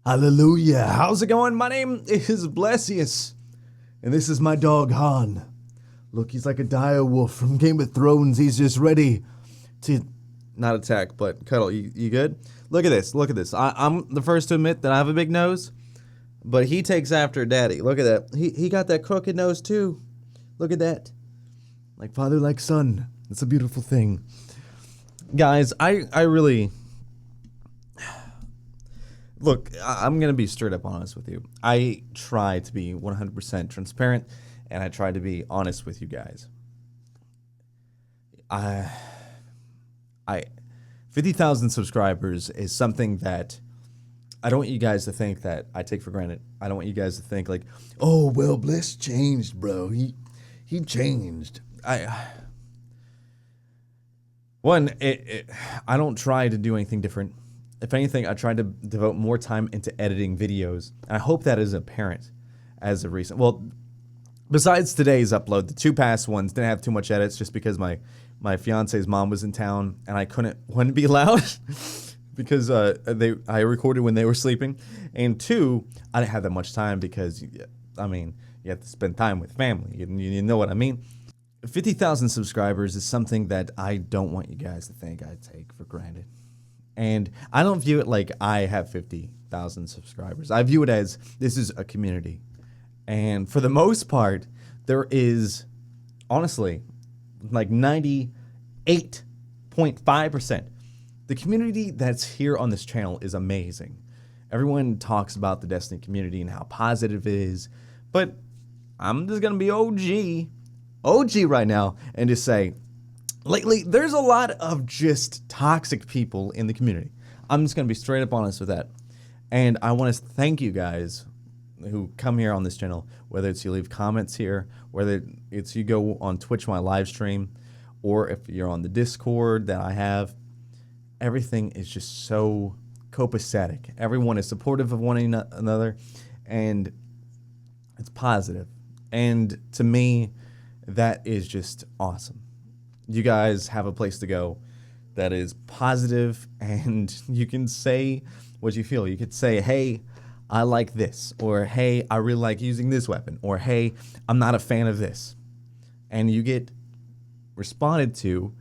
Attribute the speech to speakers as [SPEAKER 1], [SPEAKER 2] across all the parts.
[SPEAKER 1] Hallelujah. How's it going? My name is Blessious, and this is my dog, Han. Look, he's like a dire wolf from Game of Thrones. He's just ready to not attack, but cuddle. You good? Look at this. Look at this. I'm the first to admit that I have a big nose, but he takes after daddy. Look at that. He got that crooked nose, too. Look at that. Like father, like son. It's a beautiful thing. Guys, I really... Look, I'm going to be straight up honest with you. I try to be 100% transparent, and I try to be honest with you guys. 50,000 subscribers is something that I don't want you guys to think that I take for granted. I don't want you guys to think like, oh, well, Bliss changed, bro. He changed. I don't try to do anything different. If anything, I tried to devote more time into editing videos. And I hope that is apparent as of recent. Well, besides today's upload, the two past ones didn't have too much edits just because my fiance's mom was in town and I wouldn't be loud because I recorded when they were sleeping. And two, I didn't have that much time because, I mean, you have to spend time with family. You know what I mean? 50,000 subscribers is something that I don't want you guys to think I take for granted. And I don't view it like I have 50,000 subscribers. I view it as this is a community. And for the most part, there is, honestly, like 98.5%. The community that's here on this channel is amazing. Everyone talks about the Destiny community and how positive it is. But I'm just going to be OG right now and just say, lately, there's a lot of just toxic people in the community. I'm just going to be straight up honest with that. And I want to thank you guys who come here on this channel, whether it's you leave comments here, whether it's you go on Twitch, my live stream, or if you're on the Discord that I have. Everything is just so copacetic. Everyone is supportive of one another, and it's positive. And to me, that is just awesome. You guys have a place to go that is positive, and you can say what you feel. You could say, hey, I like this, or hey, I really like using this weapon, or hey, I'm not a fan of this. And you get responded to,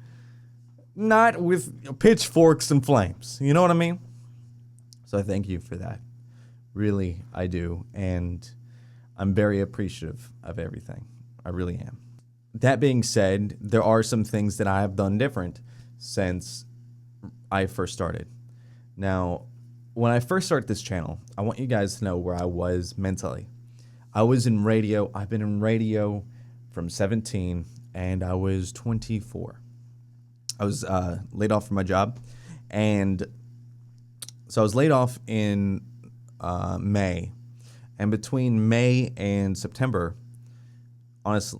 [SPEAKER 1] not with pitchforks and flames. You know what I mean? So I thank you for that. Really, I do. And I'm very appreciative of everything. I really am. That being said, there are some things that I have done different since I first started. Now, when I first started this channel, I want you guys to know where I was mentally. I was in radio. I've been in radio from 17, and I was 24. I was laid off from my job, and so I was laid off in May, and between May and September, honestly,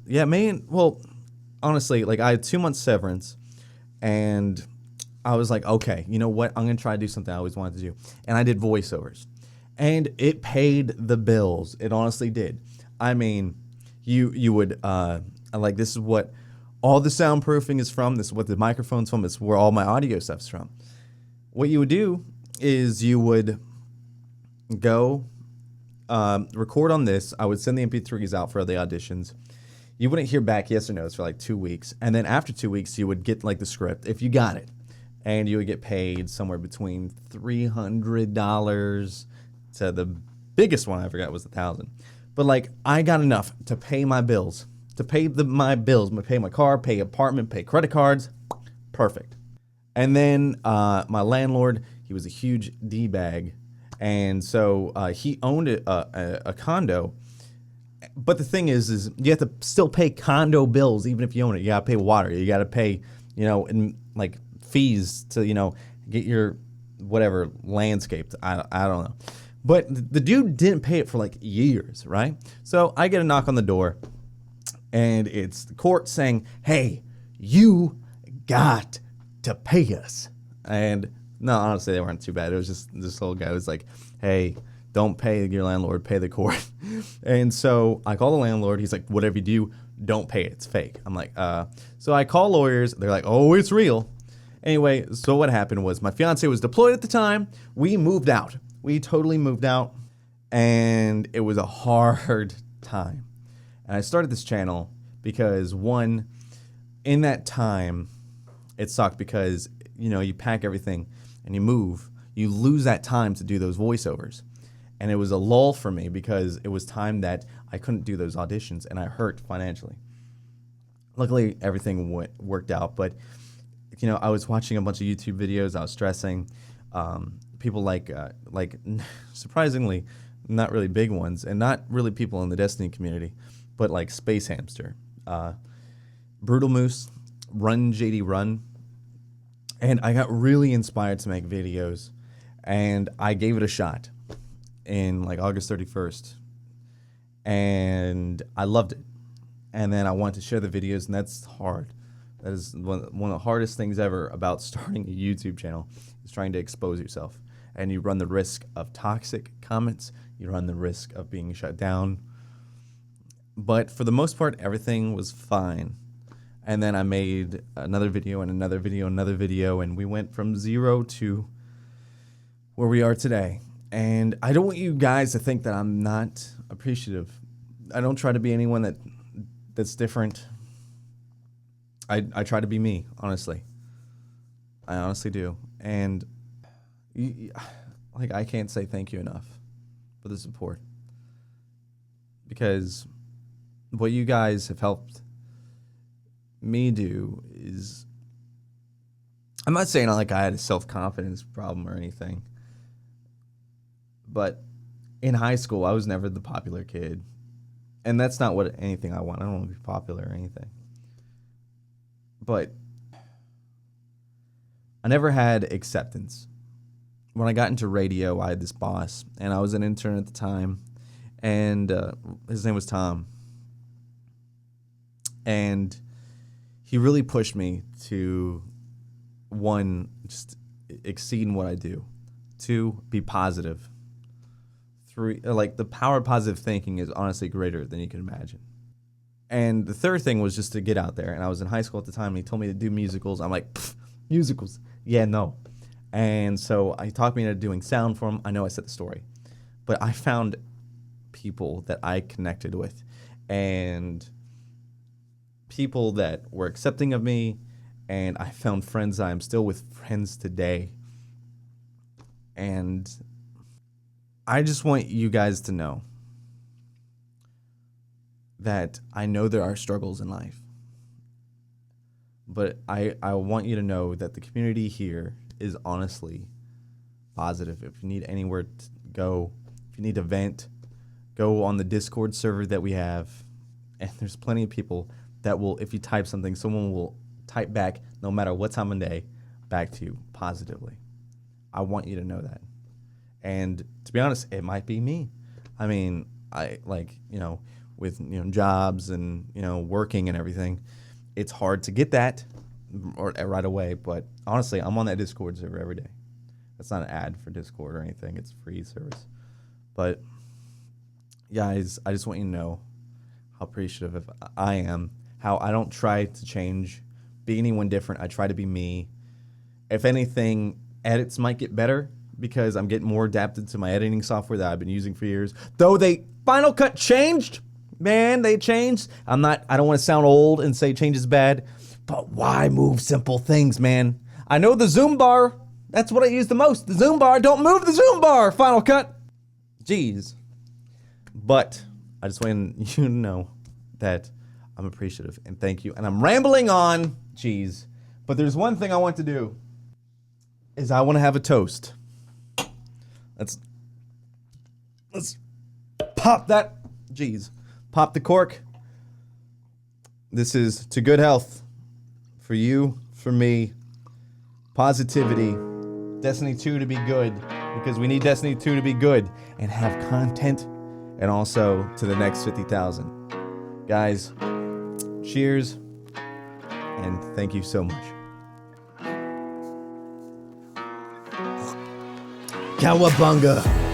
[SPEAKER 1] like I had 2 months severance, and I was like, okay, you know what? I'm going to try to do something I always wanted to do. And I did voiceovers, and it paid the bills. It honestly did. I mean, you would, like, this is what all the soundproofing is from. This is what the microphone's from. This is where all my audio stuff's from. What you would do is you would go record on this. I would send the MP3s out for the auditions. You wouldn't hear back yes or no's for like 2 weeks. And then after 2 weeks, you would get like the script if you got it. And you would get paid somewhere between $300 to the biggest one I forgot was $1,000. But like I got enough to pay my bills, pay my car, pay apartment, pay credit cards. Perfect. And then my landlord, he was a huge D-bag. And so he owned a condo. But the thing is you have to still pay condo bills even if you own it. You got to pay water. You got to pay, in like fees to, get your whatever landscaped. I don't know. But the dude didn't pay it for like years, right? So I get a knock on the door, and it's the court saying, hey, you got to pay us. And no, honestly, they weren't too bad. It was just this old guy was like, hey, don't pay your landlord, pay the court. And so I call the landlord. He's like, whatever you do, don't pay it. It's fake. I'm like, So I call lawyers. They're like, oh, it's real. Anyway, so what happened was my fiance was deployed at the time. We moved out. we totally moved out, and it was a hard time. And I started this channel because, one, in that time, it sucked because, you pack everything and you move. You lose that time to do those voiceovers. And it was a lull for me because it was time that I couldn't do those auditions, and I hurt financially. Luckily, everything worked out, but I was watching a bunch of YouTube videos. I was stressing. People like surprisingly, not really big ones, and not really people in the Destiny community, but like Space Hamster, Brutal Moose, Run JD Run, and I got really inspired to make videos, and I gave it a shot in like August 31st, and I loved it. And then I wanted to share the videos, and that's hard. That is one of the hardest things ever about starting a YouTube channel, is trying to expose yourself. And you run the risk of toxic comments. You run the risk of being shut down. But for the most part, everything was fine. And then I made another video and another video, another video, and we went from 0 to where we are today. And I don't want you guys to think that I'm not appreciative. I don't try to be anyone that's different. I try to be me, honestly. I honestly do. And I can't say thank you enough for the support. Because what you guys have helped me do is, I'm not saying I had a self-confidence problem or anything, but in high school, I was never the popular kid. And that's not anything I want. I don't want to be popular or anything. But I never had acceptance. When I got into radio, I had this boss, and I was an intern at the time, and his name was Tom. And he really pushed me to, one, just exceed in what I do. 2, be positive. 3, the power of positive thinking is honestly greater than you can imagine. And the third thing was just to get out there. And I was in high school at the time, and he told me to do musicals. I'm like, musicals? Yeah, no. And so he talked me into doing sound for him. I know I said the story. But I found people that I connected with, and people that were accepting of me, and I found friends. I'm still with friends today. And I just want you guys to know that I know there are struggles in life, but I want you to know that the community here is honestly positive. If you need anywhere to go, if you need to vent, go on the Discord server that we have, and there's plenty of people that will, if you type something, someone will type back, no matter what time of day, back to you positively. I want you to know that. And to be honest, it might be me. I mean, with jobs and working and everything, it's hard to get that right away. But honestly, I'm on that Discord server every day. That's not an ad for Discord or anything. It's a free service. But guys, I just want you to know how appreciative I am. How I don't try to change, be anyone different. I try to be me. If anything, edits might get better, because I'm getting more adapted to my editing software that I've been using for years. Though Final Cut changed, man, they changed. I don't want to sound old and say change is bad, but why move simple things, man? I know the zoom bar, that's what I use the most. The zoom bar, don't move the zoom bar, Final Cut. Jeez. But I just want you to know that I'm appreciative and thank you. And I'm rambling on, jeez. But there's one thing I want to do, is I want to have a toast. Let's pop that. Jeez. Pop the cork. This is to good health. For you, for me. Positivity. Destiny 2 to be good. Because we need Destiny 2 to be good and have content. And also to the next 50,000. Guys, cheers. And thank you so much. Cowabunga.